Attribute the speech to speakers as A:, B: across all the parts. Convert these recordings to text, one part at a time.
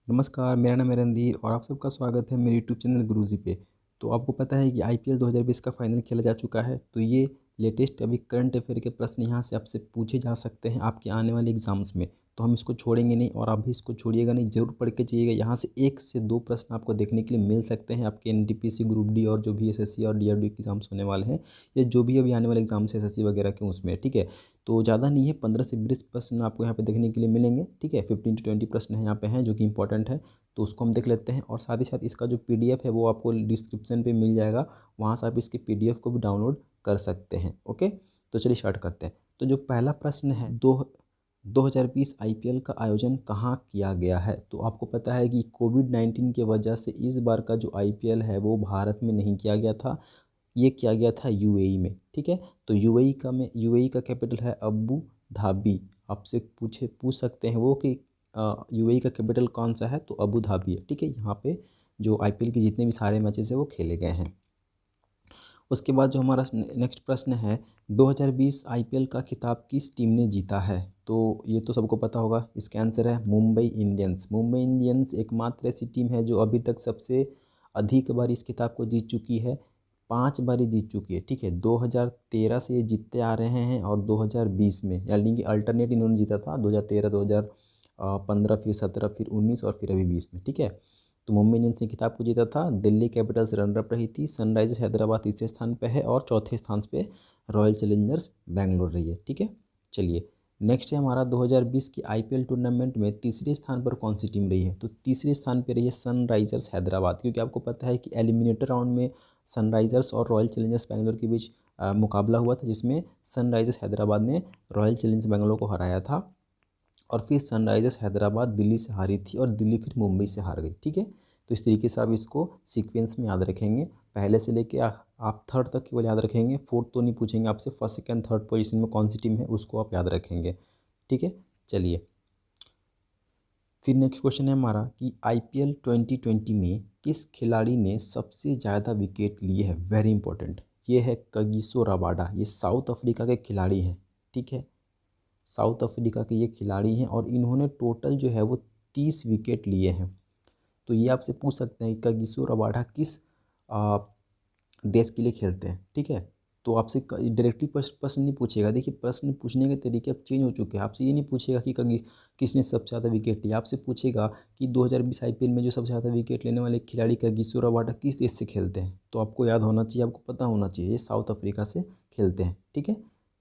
A: नमस्कार, मेरा नाम है रणधीर और आप सबका स्वागत है मेरे यूट्यूब चैनल गुरुजी पे। तो आपको पता है कि आईपीएल 2020 का फाइनल खेला जा चुका है। तो ये लेटेस्ट अभी करंट अफेयर के प्रश्न यहाँ से आपसे पूछे जा सकते हैं आपके आने वाले एग्जाम्स में। तो हम इसको छोड़ेंगे नहीं और आप भी इसको छोड़िएगा नहीं, ज़रूर पढ़ के जाइएगा। यहाँ से 1 से 2 प्रश्न आपको देखने के लिए मिल सकते हैं आपके एनटीपीसी ग्रुप डी और जो भी एसएससी और डीआरडी के एग्जाम्स होने वाले हैं, या जो भी अभी आने वाले एग्जाम्स है एसएससी वगैरह के, उसमें ठीक है। तो ज़्यादा नहीं है, 15 से 20 प्रश्न आपको यहाँ पे देखने के लिए मिलेंगे, ठीक है। 15 to 20 प्रश्न यहाँ पे हैं जो कि इंपॉर्टेंट है। तो उसको हम देख लेते हैं और साथ ही साथ इसका जो पीडीएफ है वो आपको डिस्क्रिप्शन पे मिल जाएगा, वहाँ से आप इसके पीडीएफ को भी डाउनलोड कर सकते हैं। ओके, तो चलिए स्टार्ट करते हैं। तो जो पहला प्रश्न है, 2020 आईपीएल का आयोजन कहाँ किया गया है? तो आपको पता है कि कोविड-19 की वजह से इस बार का जो आईपीएल है वो भारत में नहीं किया गया था, ये किया गया था यूएई में, ठीक है। तो यूएई का कैपिटल है अबू धाबी। आपसे पूछ सकते हैं वो कि यूएई का कैपिटल कौन सा है, तो अबू धाबी है, ठीक है। यहाँ पे जो आईपीएल के जितने भी सारे मैचेस हैं वो खेले गए हैं। उसके बाद जो हमारा नेक्स्ट प्रश्न है, 2020 आईपीएल का खिताब किस टीम ने जीता है? तो ये तो सबको पता होगा, इसका आंसर है मुंबई इंडियंस। मुंबई इंडियंस एकमात्र ऐसी टीम है जो अभी तक सबसे अधिक बार इस खिताब को जीत चुकी है। 5 बारी जीत चुकी है, ठीक है। 2013 से ये जीतते आ रहे हैं और 2020 में, यानी कि अल्टरनेट इन्होंने जीता था 2013, 2015, फिर 17, फिर 19 और फिर अभी 20 में, ठीक है। तो मुंबई इंडियंस ने खिताब को जीता था। दिल्ली कैपिटल्स रनरअप रही थी। सनराइजर्स हैदराबाद तीसरे स्थान पे है और चौथे स्थान पे रॉयल चैलेंजर्स बैंगलोर रही है, ठीक है। चलिए नेक्स्ट है हमारा, 2020 की आईपीएल टूर्नामेंट में तीसरे स्थान पर कौन सी टीम रही है? तो तीसरे स्थान पर रही है सनराइजर्स हैदराबाद, क्योंकि आपको पता है कि एलिमिनेटर राउंड में सनराइजर्स और रॉयल चैलेंजर्स बैंगलोर के बीच मुकाबला हुआ था, जिसमें सनराइजर्स हैदराबाद ने रॉयल चैलेंजर्स बैंगलोर को हराया था। और फिर सनराइजर्स हैदराबाद दिल्ली से हारी थी और दिल्ली फिर मुंबई से हार गई, ठीक है। तो इस तरीके से आप इसको सीक्वेंस में याद रखेंगे, पहले से लेके आप थर्ड तक केवल याद रखेंगे। फोर्थ तो नहीं पूछेंगे आपसे, फर्स्ट सेकंड थर्ड पोजीशन में कौन सी टीम है उसको आप याद रखेंगे, ठीक है। चलिए फिर नेक्स्ट क्वेश्चन है हमारा कि आईपीएल 2020 में किस खिलाड़ी ने सबसे ज़्यादा विकेट लिए हैं? वेरी इंपॉर्टेंट, ये है कगिसो रबाडा। ये साउथ अफ्रीका के खिलाड़ी हैं, ठीक है। साउथ अफ्रीका के ये खिलाड़ी हैं और इन्होंने टोटल जो है वो 30 विकेट लिए हैं। तो ये आपसे पूछ सकते हैं कि कगिसो रबाडा किस आ, देश के लिए खेलते हैं, ठीक है। तो आपसे डायरेक्टली प्रश्न नहीं पूछेगा। देखिए प्रश्न पूछने के तरीके अब चेंज हो चुके हैं। आपसे ये नहीं पूछेगा कि किसने सबसे ज़्यादा विकेट लिया, आपसे पूछेगा कि 2020 आईपीएल में जो सबसे ज़्यादा विकेट लेने वाले खिलाड़ी कगिसो रबाडा किस देश से खेलते हैं। तो आपको याद होना चाहिए, आपको पता होना चाहिए, ये साउथ अफ्रीका से खेलते हैं, ठीक है।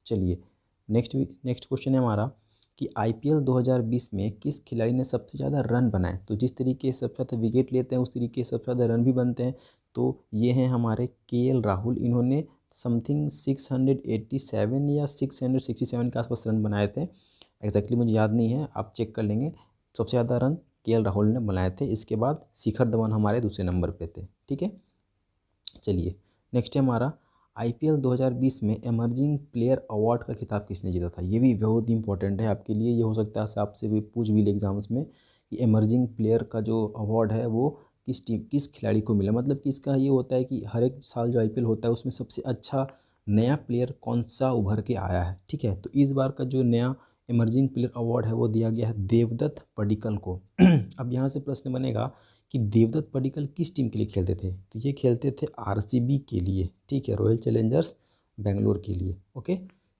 A: चलिए नेक्स्ट क्वेश्चन है हमारा कि आईपीएल 2020 में किस खिलाड़ी ने सबसे ज़्यादा रन बनाए? तो जिस तरीके से सबसे ज़्यादा विकेट लेते हैं उस तरीके से सबसे ज़्यादा रन भी बनते हैं। तो ये हैं हमारे केएल राहुल। इन्होंने समथिंग 687 या 667 के आसपास रन बनाए थे। एग्जैक्टली मुझे याद नहीं है, आप चेक कर लेंगे। सबसे ज़्यादा रन केएल राहुल ने बनाए थे। इसके बाद शिखर धवन हमारे दूसरे नंबर पे थे, ठीक है। चलिए नेक्स्ट है हमारा, आईपीएल 2020 में एमर्जिंग प्लेयर अवार्ड का खिताब किसने जीता था? ये भी बहुत इंपॉर्टेंट है आपके लिए। ये हो सकता है आपसे भी पूछ भी ले एग्जाम्स में कि एमर्जिंग प्लेयर का जो अवार्ड है वो किस खिलाड़ी को मिला। मतलब कि इसका ये होता है कि हर एक साल जो आईपीएल होता है उसमें सबसे अच्छा नया प्लेयर कौन सा उभर के आया है, ठीक है। तो इस बार का जो नया एमर्जिंग प्लेयर अवार्ड है वो दिया गया है देवदत्त पडिक्कल को। अब यहाँ से प्रश्न बनेगा कि देवदत्त पडिक्कल किस टीम के लिए खेलते थे? तो ये खेलते थे आरसीबी के लिए, ठीक है, रॉयल चैलेंजर्स बेंगलोर के लिए। ओके,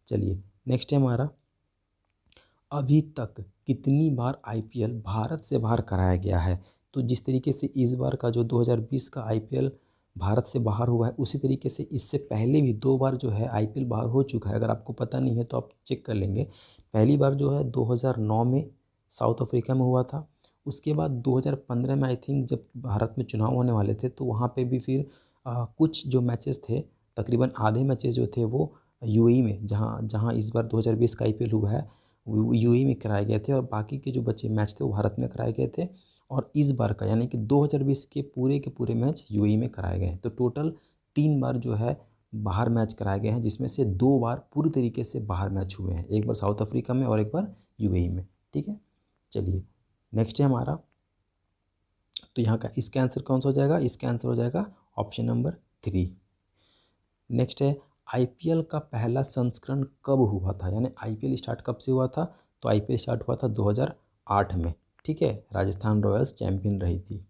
A: चलिए नेक्स्ट है हमारा, अभी तक कितनी बार आईपीएल भारत से बाहर कराया गया है? तो जिस तरीके से इस बार का जो 2020 का आईपीएल भारत से बाहर हुआ है, उसी तरीके से इससे पहले भी 2 बार जो है आईपीएल बाहर हो चुका है। अगर आपको पता नहीं है तो आप चेक कर लेंगे। पहली बार जो है 2009 में साउथ अफ्रीका में हुआ था। उसके बाद 2015 में आई थिंक जब भारत में चुनाव होने वाले थे तो वहाँ पे भी फिर कुछ जो मैचेस थे, तकरीबन आधे मैचेस जो थे वो यूएई में, जहाँ जहाँ इस बार 2020 का आईपीएल हुआ है वो यूएई में कराए गए थे, और बाकी के जो बचे मैच थे वो भारत में कराए गए थे। और इस बार का यानी कि 2020 के पूरे मैच यूएई में कराए गए हैं। तो टोटल 3 बार जो है बाहर मैच कराए गए हैं, जिसमें से 2 बार पूरी तरीके से बाहर मैच हुए हैं, एक बार साउथ अफ्रीका में और एक बार यूएई में, ठीक है। चलिए नेक्स्ट है हमारा, तो यहाँ का इसका आंसर कौन सा हो जाएगा? इसका आंसर हो जाएगा ऑप्शन नंबर 3। नेक्स्ट है, आईपीएल का पहला संस्करण कब हुआ था? यानी आईपीएल स्टार्ट कब से हुआ था? तो आईपीएल स्टार्ट हुआ था 2008 में, ठीक है, राजस्थान रॉयल्स चैंपियन रही थी।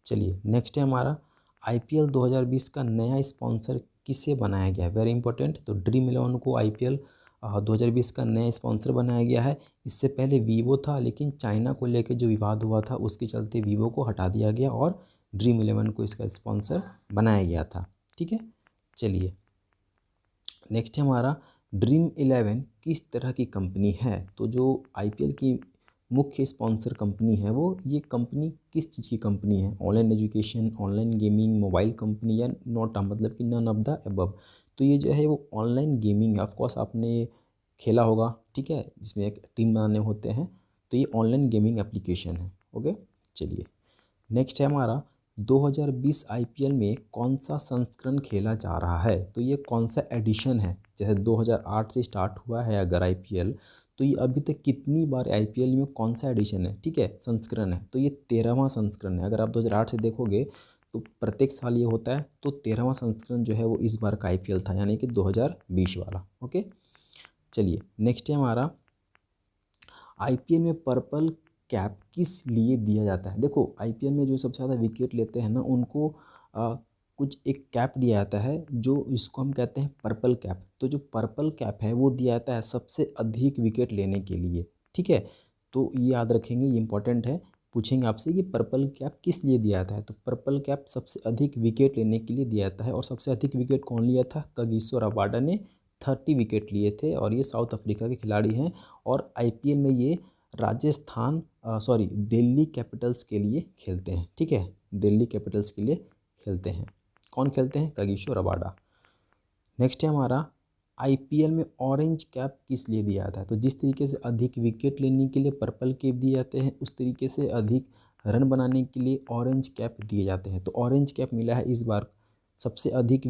A: चलिए नेक्स्ट है हमारा आईपीएल 2020 का नया स्पॉन्सर किसे बनाया गया है, वेरी इंपॉर्टेंट। तो ड्रीम इलेवन को आईपीएल 2020 का नया स्पॉन्सर बनाया गया है। इससे पहले वीवो था, लेकिन चाइना को लेकर जो विवाद हुआ था उसके चलते वीवो को हटा दिया गया और ड्रीम इलेवन को इसका स्पॉन्सर बनाया गया था। ठीक है, चलिए नेक्स्ट है हमारा ड्रीम इलेवन किस तरह की कंपनी है। तो जो आईपीएल की मुख्य स्पॉन्सर कंपनी है वो ये कंपनी किस चीज़ की कंपनी है, online education, online gaming, mobile company या नॉट, मतलब कि नन ऑफ द अबव। तो ये जो है वो ऑनलाइन गेमिंग है। ऑफकोर्स आपने खेला होगा, ठीक है, जिसमें एक टीम बनाने होते हैं। तो ये ऑनलाइन गेमिंग एप्लीकेशन है। ओके, चलिए नेक्स्ट है हमारा 2020 आईपीएल में कौन सा संस्करण खेला जा रहा है। तो ये कौन सा एडिशन है, जैसे 2008 से स्टार्ट हुआ है अगर आईपीएल, तो ये अभी तक कितनी बार आईपीएल में कौन सा एडिशन है, ठीक है, संस्करण है। तो ये 13वां संस्करण है। अगर आप 2008 से देखोगे तो प्रत्येक साल ये होता है, तो 13वां संस्करण जो है वो इस बार का आईपीएल था, यानी कि 2020 वाला। ओके, चलिए नेक्स्ट है हमारा आईपीएल में पर्पल कैप किस लिए दिया जाता है। देखो आईपीएल में जो सबसे ज़्यादा विकेट लेते हैं ना उनको कुछ एक कैप दिया जाता है, जो इसको हम कहते हैं पर्पल कैप। तो जो पर्पल कैप है वो दिया जाता है सबसे अधिक विकेट लेने के लिए। ठीक है, तो ये याद रखेंगे, ये इंपॉर्टेंट है। पूछेंगे आपसे कि पर्पल कैप किस लिए दिया जाता है, तो पर्पल कैप सबसे अधिक विकेट लेने के लिए दिया जाता है। और सबसे अधिक विकेट कौन लिया था, कागिसो रबाडा ने 30 विकेट लिए थे, और ये साउथ अफ्रीका के खिलाड़ी हैं। और आईपीएल में ये दिल्ली कैपिटल्स के लिए खेलते हैं। ठीक है, दिल्ली कैपिटल्स के लिए खेलते हैं। कौन खेलते हैं, कागिसो रबाडा। नेक्स्ट है हमारा आईपीएल में ऑरेंज कैप किस लिए दिया जाता है। तो जिस तरीके से अधिक विकेट लेने के लिए पर्पल कैप दिए जाते हैं, उस तरीके से अधिक रन बनाने के लिए ऑरेंज कैप दिए जाते हैं। तो ऑरेंज कैप मिला है इस बार सबसे अधिक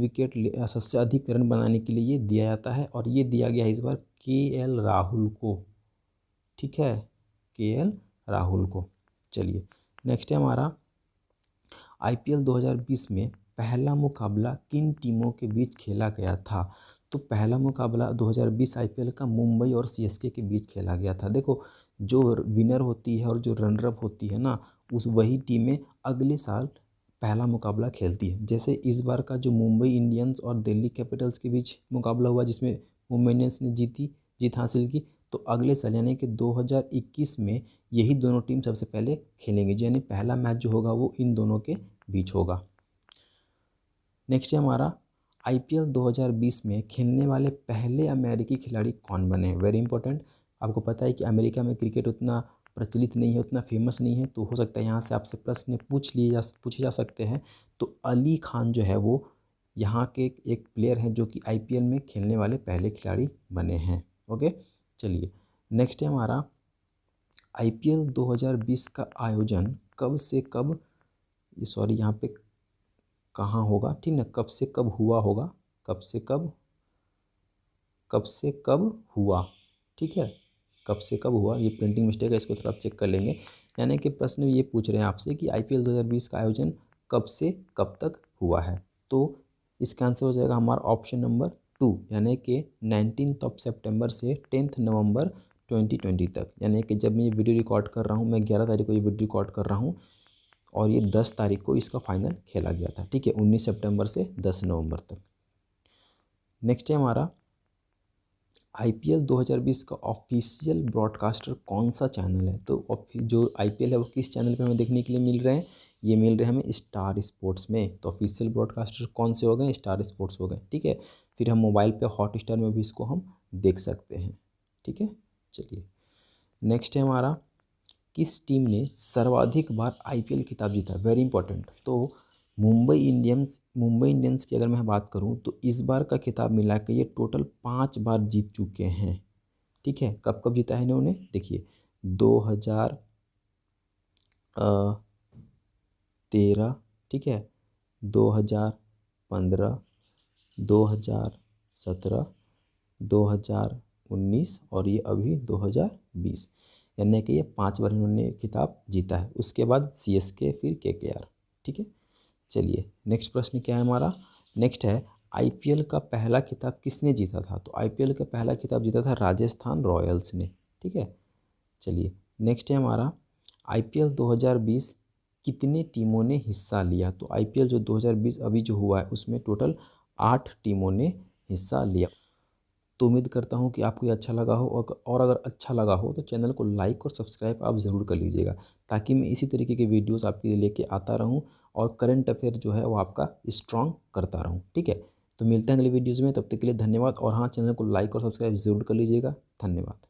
A: रन बनाने के लिए ये दिया जाता है, और ये दिया गया है इस बार केएल राहुल को। ठीक है, केएल राहुल को। चलिए नेक्स्ट है हमारा आईपीएल 2020 में पहला मुकाबला किन टीमों के बीच खेला गया था। तो पहला मुकाबला 2020 आईपीएल का मुंबई और सीएसके के बीच खेला गया था। देखो जो विनर होती है और जो रनर अप होती है ना, उस वही टीमें अगले साल पहला मुकाबला खेलती है। जैसे इस बार का जो मुंबई इंडियंस और दिल्ली कैपिटल्स के बीच मुकाबला हुआ, जिसमें मुंबई इंडियंस ने जीत हासिल की, तो अगले साल यानी कि 2021 में यही दोनों टीम सबसे पहले खेलेंगे, यानी पहला मैच जो होगा वो इन दोनों के बीच होगा। नेक्स्ट है हमारा आईपीएल 2020 में खेलने वाले पहले अमेरिकी खिलाड़ी कौन बने। Very important. आपको पता है कि अमेरिका में क्रिकेट उतना प्रचलित नहीं है, उतना फेमस नहीं है, तो हो सकता है यहाँ से आपसे प्रश्न पूछे जा सकते हैं। तो अली खान जो है वो यहाँ के एक प्लेयर हैं जो कि आईपीएल में खेलने वाले पहले खिलाड़ी बने हैं। ओके, चलिए नेक्स्ट है हमारा आईपीएल 2020 का आयोजन कब से कब, यहाँ पे कहाँ होगा, ठीक ना, कब से कब हुआ होगा, कब से कब हुआ, ठीक है, कब से कब हुआ। ये प्रिंटिंग मिस्टेक है, इसको थोड़ा आप चेक कर लेंगे। यानी कि प्रश्न ये पूछ रहे हैं आपसे कि आईपीएल 2020 का आयोजन कब से कब तक हुआ है। तो इसका आंसर हो जाएगा हमारा ऑप्शन नंबर 2, यानी कि 19 सितंबर से 10 नवंबर 2020 तक। यानी कि जब मैं ये वीडियो रिकॉर्ड कर रहा हूँ, मैं 11 तारीख को ये वीडियो रिकॉर्ड कर रहा हूँ, और ये 10 तारीख को इसका फाइनल खेला गया था। ठीक है, 19 सितंबर से 10 नवंबर तक। नेक्स्ट है हमारा आईपीएल 2020 का ऑफिशियल ब्रॉडकास्टर कौन सा चैनल है। तो जो आईपीएल है वो किस चैनल पे हमें देखने के लिए मिल रहे हैं, ये मिल रहे हैं हमें स्टार स्पोर्ट्स में। तो ऑफिशियल ब्रॉडकास्टर कौन से हो गए, स्टार स्पोर्ट्स हो गए। ठीक है, फिर हम मोबाइल पे हॉटस्टार में भी इसको हम देख सकते हैं। ठीक है, चलिए नेक्स्ट है हमारा किस टीम ने सर्वाधिक बार आईपीएल खिताब जीता। Very important. तो मुंबई इंडियंस की अगर मैं बात करूं तो इस बार का खिताब मिला के ये टोटल 5 बार जीत चुके हैं। ठीक है, कब कब जीता है इन्होंने, देखिए 2013, ठीक है, 2015, 2017, 2019 और ये अभी 2020, यानी कि ये 5 बार इन्होंने खिताब जीता है। उसके बाद सीएसके, फिर केकेआर। ठीक है, चलिए नेक्स्ट प्रश्न क्या है हमारा, नेक्स्ट है आईपीएल का पहला खिताब किसने जीता था। तो आईपीएल का पहला खिताब जीता था राजस्थान रॉयल्स ने। ठीक है, चलिए नेक्स्ट है हमारा IPL 2020 कितने टीमों ने हिस्सा लिया। तो IPL जो 2020 अभी जो हुआ है उसमें टोटल 8 टीमों ने हिस्सा लिया। तो उम्मीद करता हूँ कि आपको ये अच्छा लगा हो, और अगर अच्छा लगा हो तो चैनल को लाइक और सब्सक्राइब आप ज़रूर कर लीजिएगा, ताकि मैं इसी तरीके के वीडियोस आपके लिए लेके आता रहूँ और करंट अफेयर जो है वो आपका स्ट्रॉन्ग करता रहूँ। ठीक है, तो मिलते हैं अगले वीडियोज़ में, तब तक के लिए धन्यवाद। और हाँ, चैनल को लाइक और सब्सक्राइब ज़रूर कर लीजिएगा। धन्यवाद।